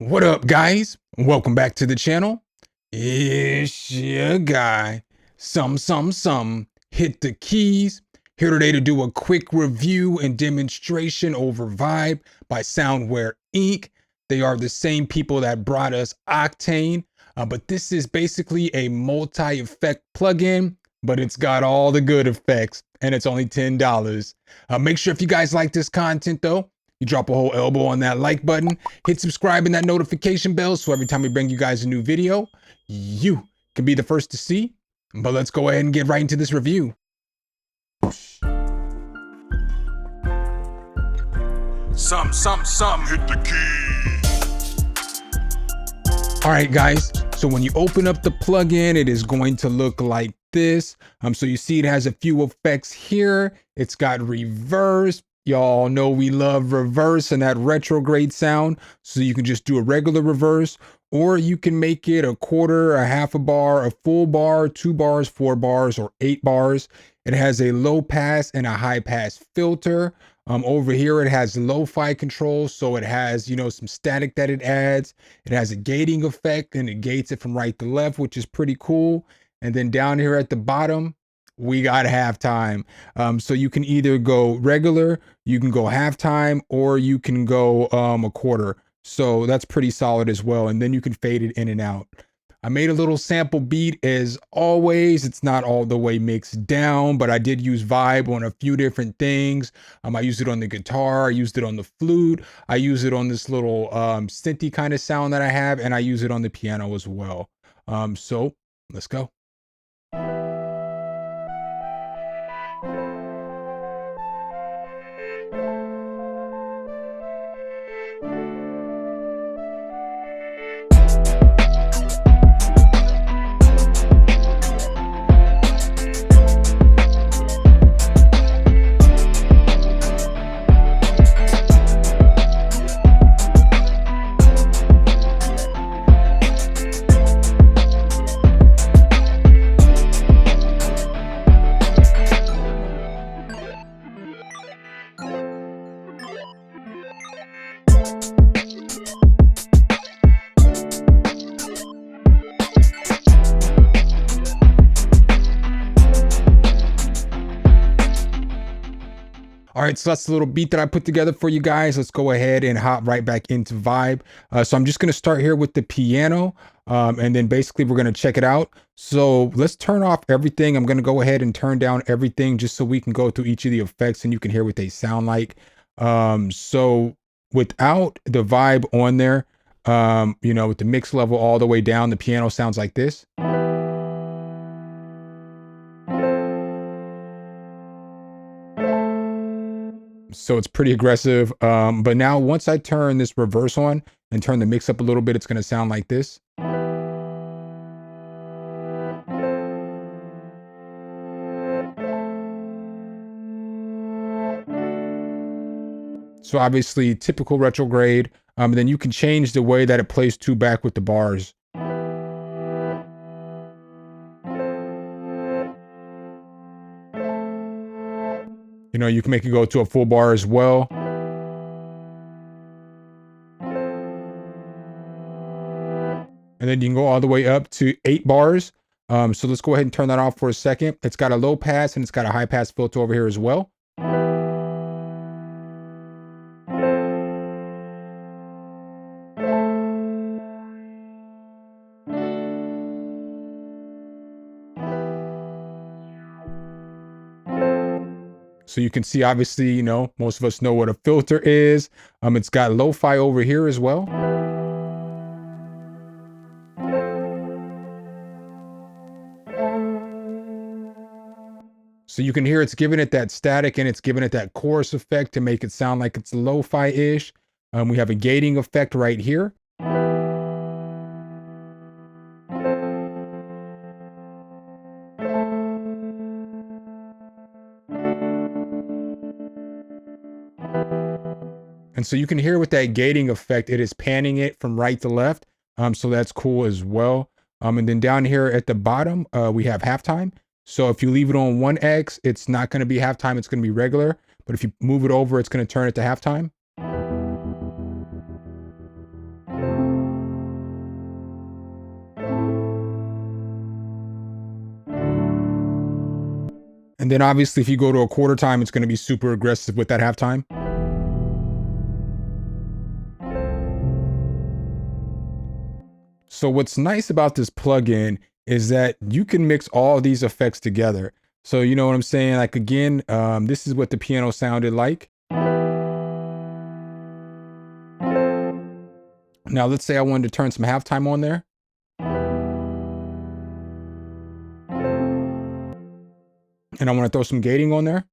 What up, guys? Welcome back to the channel. It's your guy, Hit the keys. Here today to do a quick review and demonstration over Vybe by Soundware Inc. They are the same people that brought us Octane, but this is basically a multi-effect plugin, but it's got all the good effects, and it's only $10. Make sure if you guys like this content, though, you drop a whole elbow on that like button, hit subscribe and that notification bell so every time we bring you guys a new video, you can be the first to see. But let's go ahead and get right into this review. Hit the key. All right, guys. So when you open up the plugin, it is going to look like this. So you see it has a few effects here. It's got reverse. Y'all know we love reverse and that retrograde sound. So you can just do a regular reverse, or you can make it a quarter, a half a bar, a full bar, 2 bars, 4 bars, or 8 bars. It has a low pass and a high pass filter. Over here, it has lo-fi controls. So it has, some static that it adds. It has a gating effect and it gates it from right to left, which is pretty cool. And then down here at the bottom, we got halftime. So you can either go regular, you can go halftime, or you can go a quarter. So that's pretty solid as well. And then you can fade it in and out. I made a little sample beat as always. It's not all the way mixed down, but I did use Vybe on a few different things. I used it on the guitar, I used it on the flute, I use it on this little synthy kind of sound that I have, and I use it on the piano as well. So let's go. All right, so that's the little beat that I put together for you guys. Let's go ahead and hop right back into Vybe. So I'm just going to start here with the piano, and then basically we're going to check it out. So let's turn off everything. I'm going to go ahead and turn down everything just so we can go through each of the effects and you can hear what they sound like. So without the Vybe on there, with the mix level all the way down, the piano sounds like this. So it's pretty aggressive. But now once I turn this reverse on and turn the mix up a little bit, it's going to sound like this. So obviously typical retrograde. And then you can change the way that it plays 2 back with the bars. You can make it go to a full bar as well. And then you can go all the way up to 8 bars. So let's go ahead and turn that off for a second. It's got a low pass and it's got a high pass filter over here as well. So you can see, obviously, most of us know what a filter is. It's got lo-fi over here as well. So you can hear it's giving it that static and it's giving it that chorus effect to make it sound like it's lo-fi-ish. We have a gating effect right here. And so you can hear with that gating effect, it is panning it from right to left. So that's cool as well. And then down here at the bottom, we have halftime. So if you leave it on 1X, it's not going to be halftime. It's going to be regular. But if you move it over, it's going to turn it to halftime. And then obviously if you go to a quarter time, it's going to be super aggressive with that halftime. So what's nice about this plugin is that you can mix all these effects together. So you know what I'm saying? Like again, this is what the piano sounded like. Now let's say I wanted to turn some halftime on there. And I want to throw some gating on there.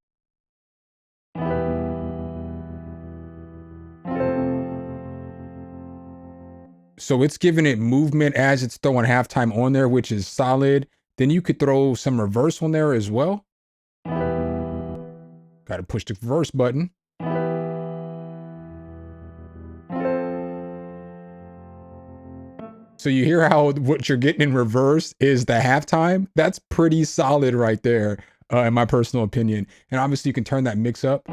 So it's giving it movement as it's throwing halftime on there, which is solid. Then you could throw some reverse on there as well. Got to push the reverse button. So you hear how what you're getting in reverse is the halftime? That's pretty solid right there, in my personal opinion. And obviously you can turn that mix up.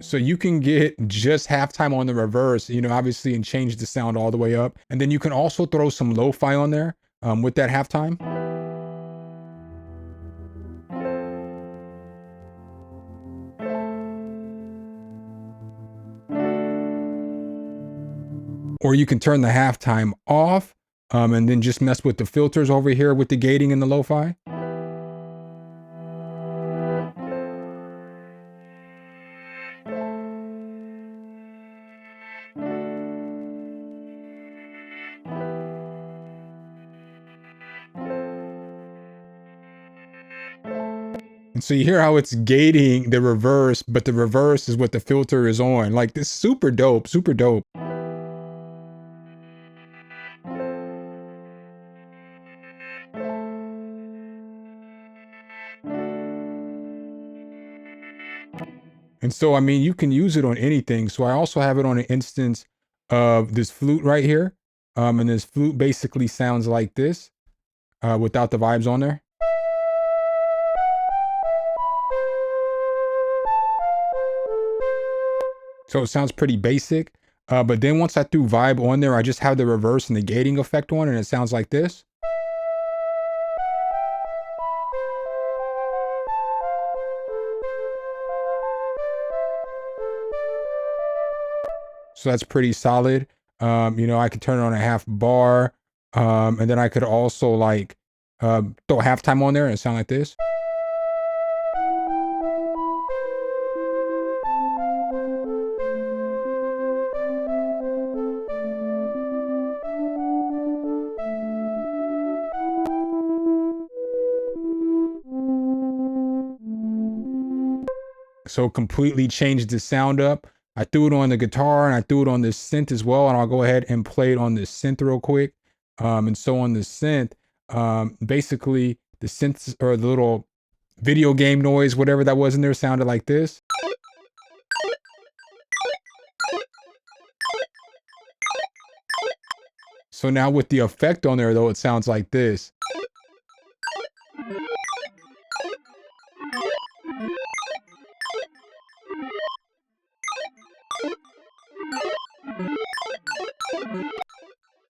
So you can get just halftime on the reverse, you know, obviously, and change the sound all the way up. And then you can also throw some lo-fi on there with that halftime. Or you can turn the halftime off and then just mess with the filters over here with the gating and the lo-fi. And so you hear how it's gating the reverse, but the reverse is what the filter is on. Like this, super dope, super dope. And so, I mean, you can use it on anything. So I also have it on an instance of this flute right here. And this flute basically sounds like this without the vibes on there. So it sounds pretty basic. But then once I threw Vybe on there, I just have the reverse and the gating effect on, and it sounds like this. So that's pretty solid. You know, I could turn it on a half bar. And then I could also like throw halftime on there and it sound like this. So completely changed the sound up. I threw it on the guitar and I threw it on this synth as well. And I'll go ahead and play it on this synth real quick. And so on the synth, basically the synths or the little video game noise, whatever that was in there, sounded like this. So now with the effect on there though, it sounds like this.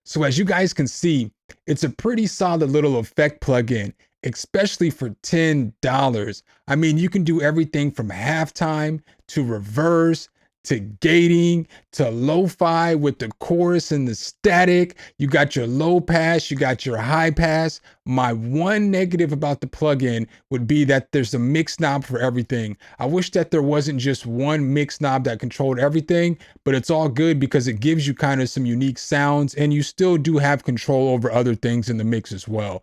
So as you guys can see, it's a pretty solid little effect plugin, especially for $10. I mean, you can do everything from halftime to reverse to gating to lo-fi with the chorus and the static. You got your low pass, you got your high pass. My one negative about the plugin would be that there's a mix knob for everything. I wish that there wasn't just one mix knob that controlled everything, but it's all good because it gives you kind of some unique sounds and you still do have control over other things in the mix as well.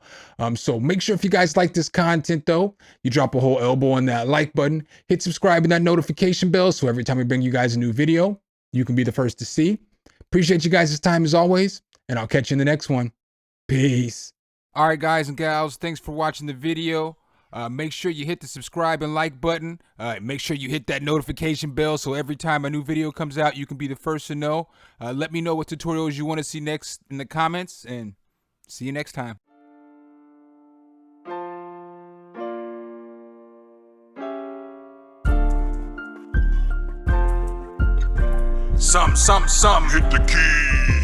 So make sure if you guys like this content though, you drop a whole elbow on that like button, hit subscribe and that notification bell so every time we bring you guys a new video, you can be the first to see. Appreciate you guys' time as always, and I'll catch you in the next one. Peace. All right, guys and gals, thanks for watching the video. Make sure you hit the subscribe and like button. Make sure you hit that notification bell so every time a new video comes out, you can be the first to know. Let me know what tutorials you want to see next in the comments, and see you next time. Sum, hit the key.